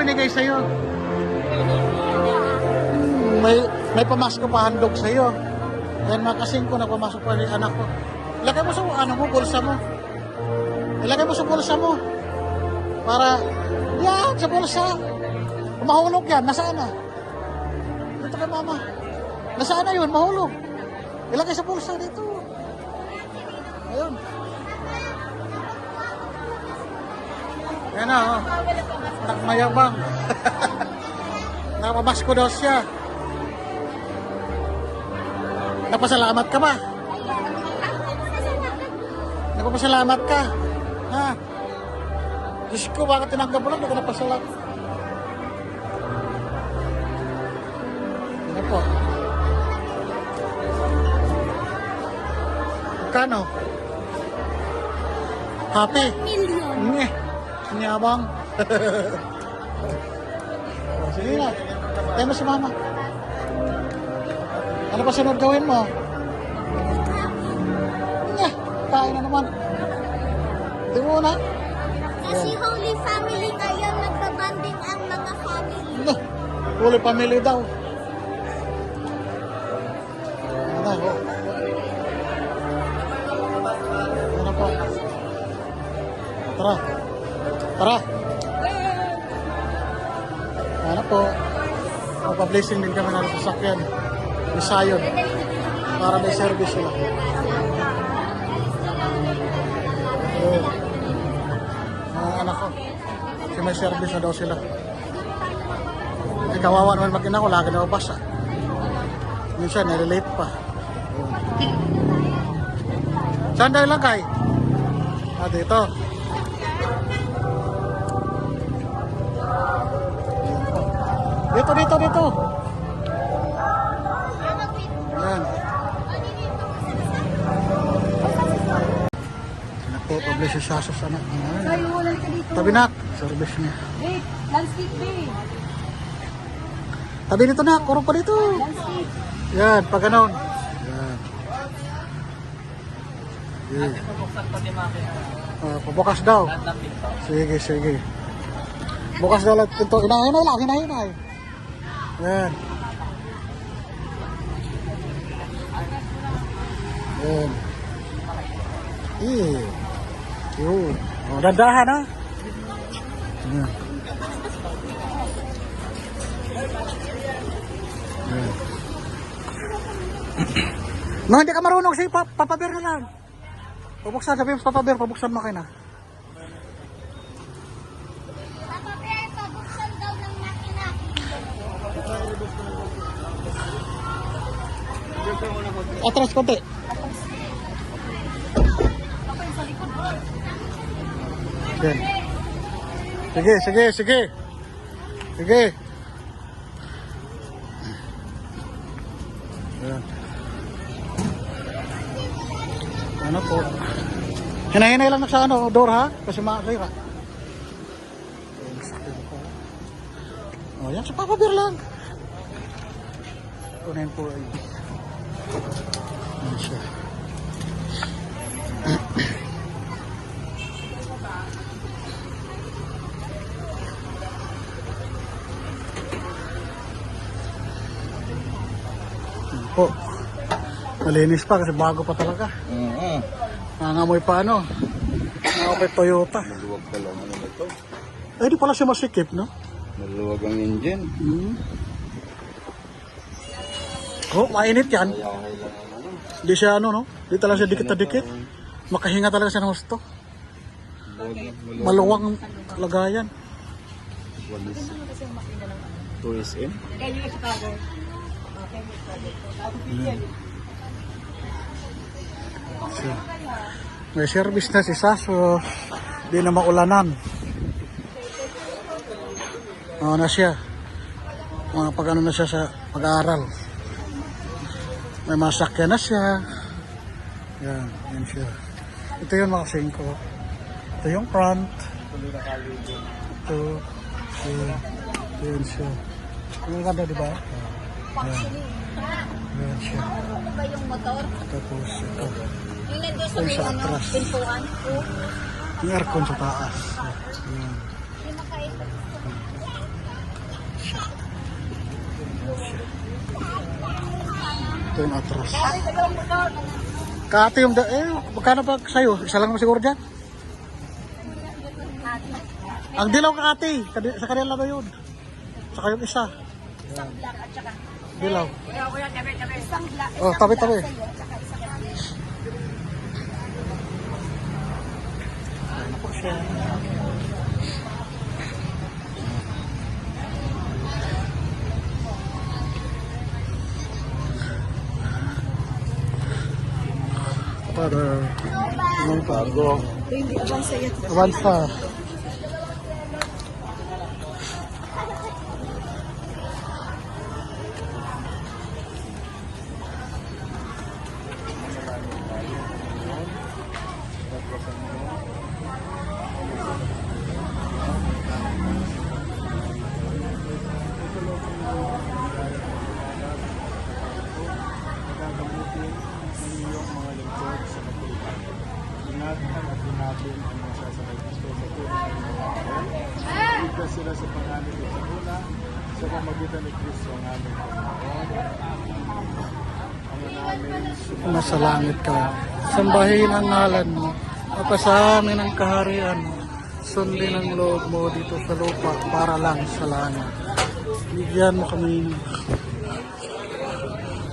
binigay sa'yo? May pamasko pa handog sa'yo. Yan mga kasing ko na pumasok pa rin anak ko. Ilagay mo sa ano mo, bulsa mo. Ilagay mo sa bulsa mo. Para, yan, sa bulsa. Kung mahulog yan, nasaan na? Dito kay mama. Nasaan na yun, mahulog. Ilagay sa bulsa dito. Ayun. Yan na, oh. Nagmayabang. Napamasko daw siya. Napasalamat ka ba? Napasalamat ka? Ha? Diyos ko, bakit tinanggap mo lang? Hindi ka napasalamat. Ano po? Kano? Happy? Million. Nye. Nyabang. Sige na. Tayo mo si mama. Ano pa sunod gawin mo? Nye. Kain na naman. Di mo na? Kasi Holy Family ngayon, nagbabanding ang mga family. Holy Family daw. Ano po? Ano po? Tara. Tara. Ano po? Magpa-blessing din kami ng sasakyan. Ni Sayon. Para may service sila. Anak ko. Kasi may service na daw sila. Eh, kawawa naman mag-ina ko. Lagi na mabasa. Minsan, nare-late pa. Saan tayo lang kay? Dito. Dito. Yan. Nagpo-publish siya sa anak niya. Tabi na. Service niya. Wait, landscape babe. Tabi nito na. Kurong pa dito. Landscape. Yan. Pag ganon. Yan. Yan. Pabukas daw. Sige. Bukas daw lang ito. Hinahinay. Yan. Yan. Yun. Oh, dandahan ha. Yan. Yan. No, hindi ka marunong si Papa Bear na lang. Pabuksan, sabi mo Papa Bear, pabuksan mo kayo na. Papa Bear, pabuksan daw ng makina. Atras konti. Yan. Sige. Yan. Ano po? Hinahinay lang sa ano, door ha? Kasi makakira. Oh, yan sa Papa Bear lang. Kunin po ay. Yan siya. Po. Malinis pa kasi bago pa talaga. Nangangamoy pa ano. Nangangamoy Toyota. Maluwag pa lang ano ito. Eh di pala siya masikip, no? Maluwag ang engine. Oh, mainit yan. Kaya kailangan ano. Di siya ano, no? Di talaga siya dikit na dikit. Makahinga talaga siya ng gusto. Maluwang lagayan. Walis. Tourist in? So, may service na si Saso. Di na maulanan. Na siya. Pag ano na siya sa pag-aaral. May masakyan na siya. Yan siya. Ito yung mga singko. Ito yung front. Ito. Yan siya. Ang ganda, di ba? Yan siya. Ano ba yung motor? Tapos ito. Yung nandun sa Ay, may sa ano, atras. pintuan. Yung aircon sa taas. Yan. Yung nakaipot. Ito yung atras. Kaate yung magkano pa sa'yo? Isa lang mo siguro dyan? Ang dilaw kaate, sa kanila ba yun? Saka yung isa. Isang black at saka. Dilaw. Isang black. Oh, tabi-tabi. Ano po siya? Father. Anong bago? Hindi abang sa'yo. Avanza. Ingatan at hinapin ang masasakit gusto sa tunay na mga Ligtas sila sa pangalan at sa una sa pamagitan ni Kristo ang aming Panginoon. Ama namin, Nasa langit ka. Sambahin ang ngalan mo. Mapasamin ang kaharian mo. Sundin ang loob mo dito sa lupa para lang sa langit. Bigyan mo kami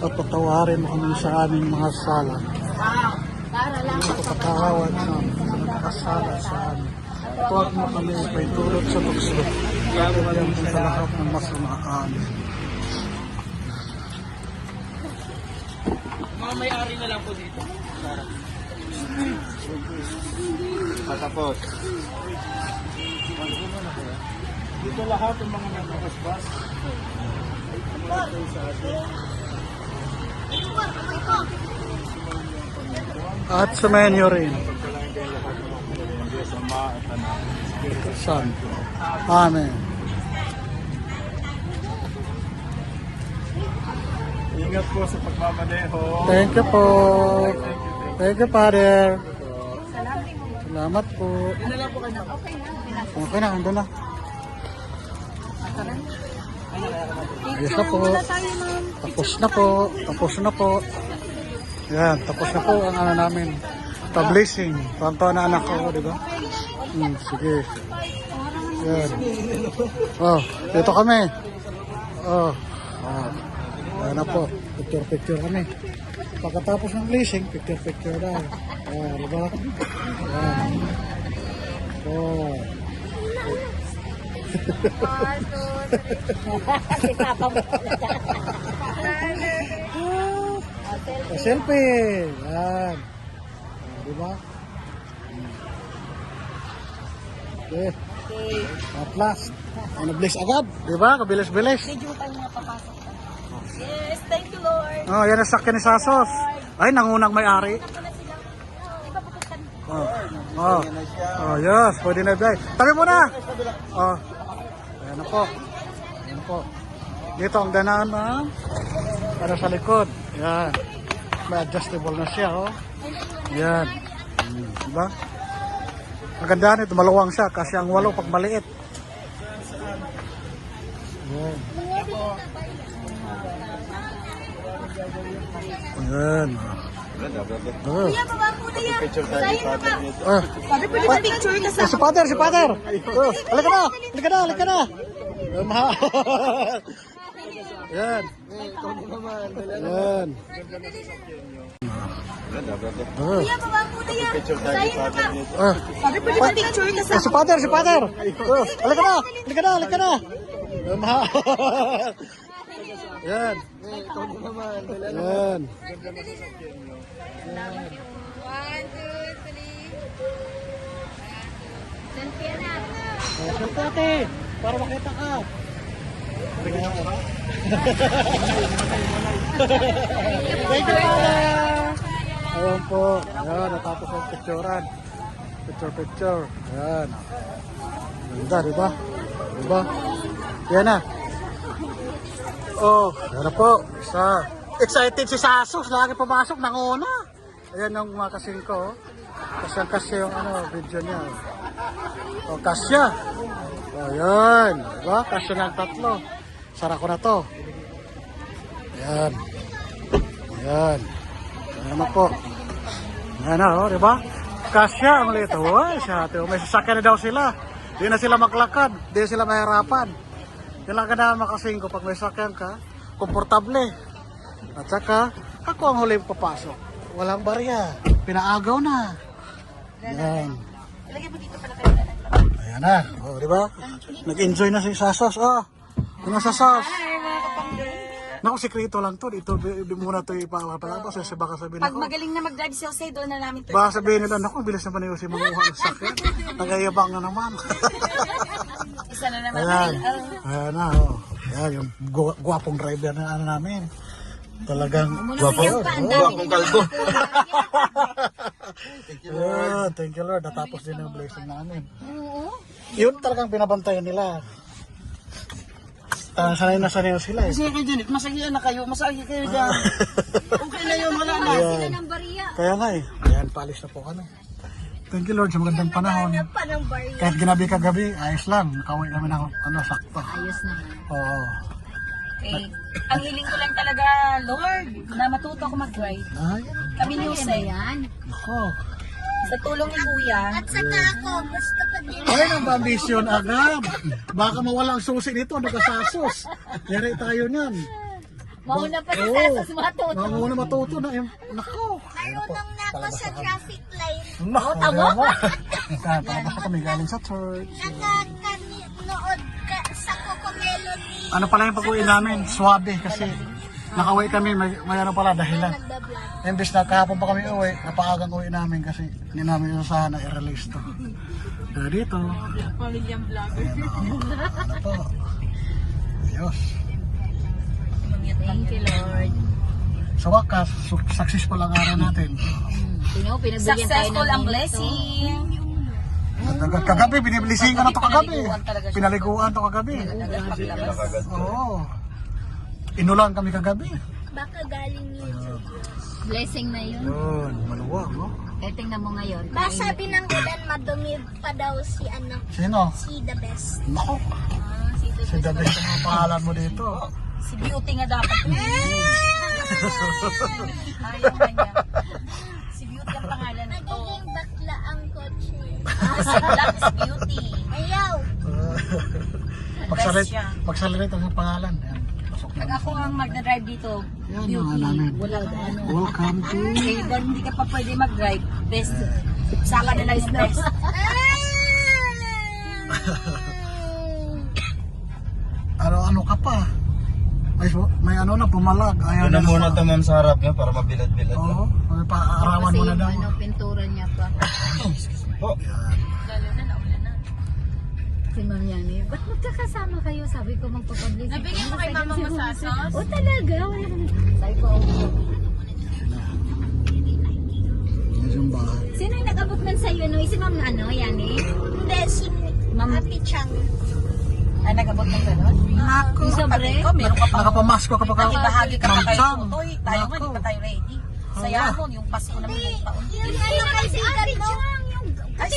at patawarin mo kami sa aming mga sala. Ang pagkakawat namin sa nagkakasala sa amin. At huwag mo kami ipaitulot sa tukso. Bigyan mo sa lahat ng masama. Amen. Patapos. dito lahat ng mga nagkakasbas At sumayin niyo rin. pagkalain kayo lahat ng mga Diyos, Ama at Anak. Santo. Amen. Ingat po sa pagmamaneho. Thank you po. Thank you, Father. Salamat po. Okay na, andun na. Ayos na po. Tapos na po. Tapos na po. Yan, tapos na po ang ano namin. Establishing. Tonto na anak ko, di ba? Sige. Yan. Oh, dito kami. Oh. Yan na po. Picture kami. Pagkatapos ng blessing, picture na. Di ba? Yan. Oh. Si Papa mo. Selfie. Yan. Di ba? Okay. At last. Bless agad. Di ba? Kabilis-bilis. Medyo tayo mapapasok. Yes, thank you Lord. Oh, yan ang sakyan ni Sasos. Ay, nangunang may-ari. Oh. Oh. Oh, yes. Pwede na ibigay. Tabi mo na. Oh. Ayan na po. Ayan na po. Dito ang danaan na para sa likod. Yan. May adjustable na siya, oh. Yan. Diba? Maganda nito, maluwang siya kasi ang walo pag maliit. Yan. Ayan. Oh. Kuya, baba po na yan. Picture tayo ni Father nito. Sabi pwede ba picture ka sa... Si Father, si Father. Oh, halika na, halika na, halika na. Yan. Yan. Oh. Kuya, baba po na yan. Picture tayo ni Father nito. Sabi pwede ba picture ka sa... Si Father, si Father. Oh, halika na, halika na, halika na. Yan. Yan. 1, 2, 3. Selfie na. Selfie ate, para makita ka. Thank you, Father. Ayan po. Ayan, natapos ang picturean. Picture. Ayan. Ganda, diba? Diba? Yan na. Oh, yan na po. Excited si Sasos. Lagi pumasok ng una. Ayan yung mga kasing ko. Kasi yung video niya. Oh, kasya. Oh, yan. Diba? Kasya ng tatlo. Sara ko na to. Ayan. Ayan. Ayan na po. Ayan na, oh, di ba? Kasya ang lito. Uy, siya. May sasakyan na daw sila. Di na sila maglakad. Di na sila mahirapan. Yan lang ka na makasingko. Pag may sasakyan ka, komportable. At saka, ako ang huli papasok. Walang barya. Pinaagaw na. Ayan. Ayan na. O, di ba? Nag-enjoy na si Sasos. O, ano Sasos? Naku, sekreto lang to. Dito, di muna ito ipapalabas. Kasi baka sabihin Pag ako. magaling na mag-drive si Jose, doon na namin to. Baka sabihin nila, naku, bilis na pa niyo si manguha ng sakyan. Nagayabang na naman. Isa na naman. Ayan. Ayan na, oh. Ayan, yung guwapong driver na ano namin. Talagang guwapo. Guwapong kalbo. Ayan, thank you Lord. Natapos din yung blessing namin. Yun talagang binabantayan nila. Sanay na sanay na sila eh. Kasi kayo dyan, masaya na kayo, masaya kayo dyan. Okay na yun, wala na. Sila ng barya. Kaya nga eh. Ayan, paalis na po kami. Thank you Lord sa magandang panahon. Hanap pa ng barya. Kahit ginabi kagabi, ayos lang. Nakauwi kami ng sakto. Ayos naman. Oo. Okay. Ang hiling ko lang talaga, Lord, na matuto ako mag-drive. Ay, Kami ni Jose, Yan. ako. sa tulong ni Kuya, At saka ako, gusto ko din. Ay, ang ambisyon agad. Baka mawala ang susi nito, nagkasasos. Yari tayo niyan. Mauna pa sa Oo. sasos matuto. Muna matuto na. Nako. Marunong na ako sa traffic light. Nako, tama. Tama kami galing sa church. Nakakanood ka sa Cocomelody. Ano pala yung pag-uwi namin? Swabe kasi nakauwi kami, may ano pala dahilan. Nagbablog. Imbis na kahapon pa kami uwi, napaagang uwi namin kasi hindi namin usahan na i-release to. Kaya dito. pamilyang vlogger. Ano po? Ayos. Thank you, Lord. Sa wakas, successful ang araw natin. Pinagbigyan tayo Successful ng ang minuto. blessing. Kagabi, biniblisin ka na to kagabi. Pinaliguan to kagabi. Paglabas. Oo. Inulan kami kagabi. Baka galing yun. Blessing na yun. Yun, maluwag, no? Kaya tingnan mo ngayon. Ba sabi ng ulan, madumi pa daw si Sino? si The Best. Nako, si David ang pangalan mo dito. Si Beauty nga dapat. Ayaw nga niya. Si Beauty ang pangalan nito. Nagiging bakla ang kotse. Si Black is Beauty. Ayaw! Magsalit ang pangalan. Yan, pasok Pag na. ako ang magna-drive dito, Yan, yung namin. wala ka ano. Welcome to... Eh, doon hindi ka pa pwede mag-drive. Best. Saka na lang yung best. Ano ka pa? May ano na, pumalag. Ayaw Una na muna pa. ito ma'am sa harap niya para mabilad-bilad. Oo, may paarawan mo na daw. pintura niya pa. Po. Lalo na, naulan na. Si Mariani, ba't magkakasama kayo? Sabi ko magpapublicity. Nabigyan mo kay Mama Masasos? O talaga? Sabi ko, Yan yung bahay. sino yung nag-abot man sa'yo? No? Si Ma'am ano, Yani? Hindi, si Ma'am Ate Chang. Ay, nag-abot ng gano'n? Naku, Sobre? ko, meron ka pa. Nakapamasko ka pa ka. Bahagi ka pa Ma'am kayo. Chang. Toy, tayo nga, Naku. di pa tayo ready. Saya mo, yung Pasko naman ng taon. Yung ano kaibigan mo? Ay,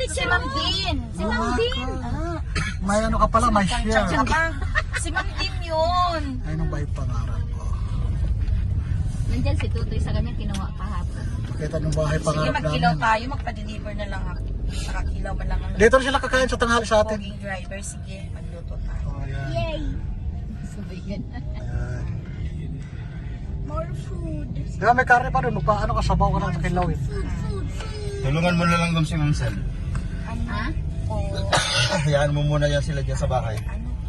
si Ma'am Din. Si Ma'am Din. Ah, May ano ka pala, may share. tsaka, si Ma'am Din yun. Ayun ang bahay pangarap ko. Nandyan si Tutoy sa kanya, kinuha kahapon. Pakita ng bahay Sige, pangarap magkilaw namin. tayo, magpa-deliver na lang ako. Nakakilaw man lang ang Dito na sila kakain sa tanghali sa atin. poging driver. Sige, magluto tayo. Oh, yan. Yay! Sabi yan. Ayan. More food. Di ba may karne pa doon? Magpaano ka, sabaw ka ng sakilaw eh. Food. Tulungan mo na lang si Ma'am Sel. Ha? Oh, Hayaan mo muna yan sila dyan sa bahay.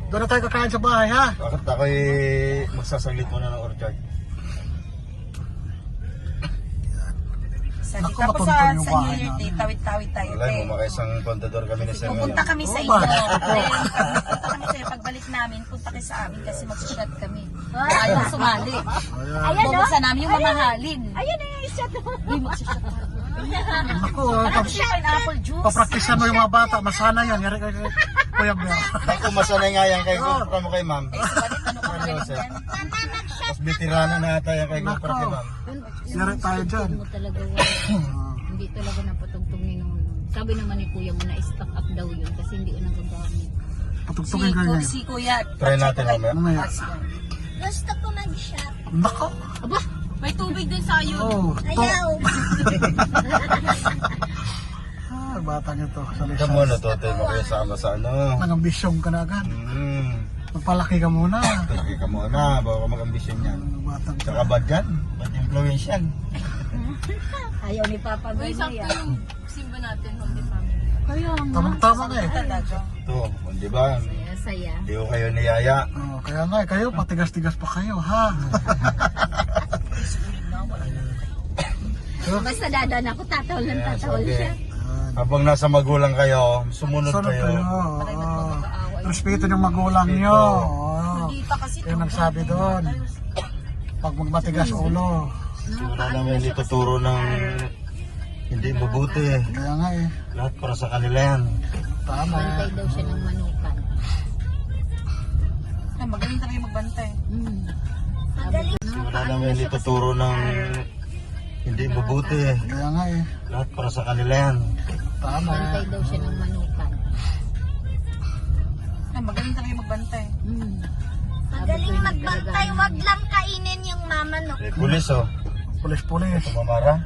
Doon na tayo kakain sa bahay, ha? Bakit ako'y magsasaglit muna ng orchard? Sabi, Naku, tapos matuntun yung sa bahay New Year Day, namin. tawid-tawid tayo. Wala, te. mumakaisang kontador kami ni Sel. Pupunta kami sa Oh, inyo. bakit? Then, pupunta kami sa'yo. Pagbalik namin, punta kayo sa amin kasi magsulat kami. Ayaw sumali. Ayan. Bubuksan namin yung mamahalin. Ayun na yung shot. Hindi magsushot. Naku, Tapos yung pineapple juice. papraktisan mo yung mga bata. Masana yan. Yari kay Kuya Bel. Ako masanay nga yan kay GoPro mo kay Ma'am. Eh, subalit, ano ka magaling Sir. yan? Mas veterano na ata yan kay GoPro kay Ma'am. Yari tayo dyan. mo talaga hindi talaga napatugtog ni Nono. Sabi naman ni Kuya mo na stock up daw yun kasi hindi ko nagagamit. Patugtugin kayo ngayon. Si Kuya. Try natin mamaya. Mamaya. Ah, sige. Gusto ko mag-shop. Nako. Aba, May tubig din sa iyo. Oh, Ayaw. Bata nyo to. Sa Ikaw mo na to, tayo mo kayo sama sa ano. Nang-ambisyon ka na agad. Magpalaki ka muna. Laki ka muna, bago ka mag-ambisyon yan. Batang Tsaka bad yan, bad influence yan. Ayaw ni Papa Uy, Boy na sakto yan. yung simba natin, Holy Family. Kaya nga. Tamang-tama nga eh. Talaga. Ito, di ba? Saya. Di ko kayo niyaya. Oh, kaya nga eh, kayo patigas-tigas pa kayo ha. Basta dadan ako, tatawal ng Yes, tatawal okay. siya. Habang nasa magulang kayo, sumunod Sunod kayo. kayo. Respeto ng magulang nyo. Oh. Hindi pa kasi Yung nagsabi doon. Pag magmatigas ulo. Wala naman ituturo ng hindi mabuti. Kaya nga eh. Lahat para sa kanila yan. Tama. Bantay daw siya ng manukan. magaling talaga magbantay. Magaling. Wala naman ituturo ng hindi mabuti. Kaya nga eh. Lahat para sa kanila yan. Tama. Bantay daw siya ng manukan. Magaling talaga magbantay. Magaling magbantay, wag lang kainin yung mamanok. Eh, pulis oh. Pulis-pulis. Tumamara.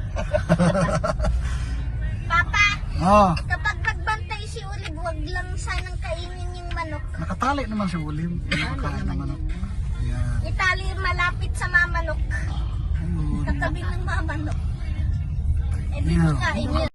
Papa, Ah, kapag nagbantay si Ulib, wag lang sanang kainin yung manok. nakatali naman si Ulim. Nakakain naman ako. Yan. Itali malapit sa mamanok. Katabi ng mamanok. Eh di Yeah. makain yun.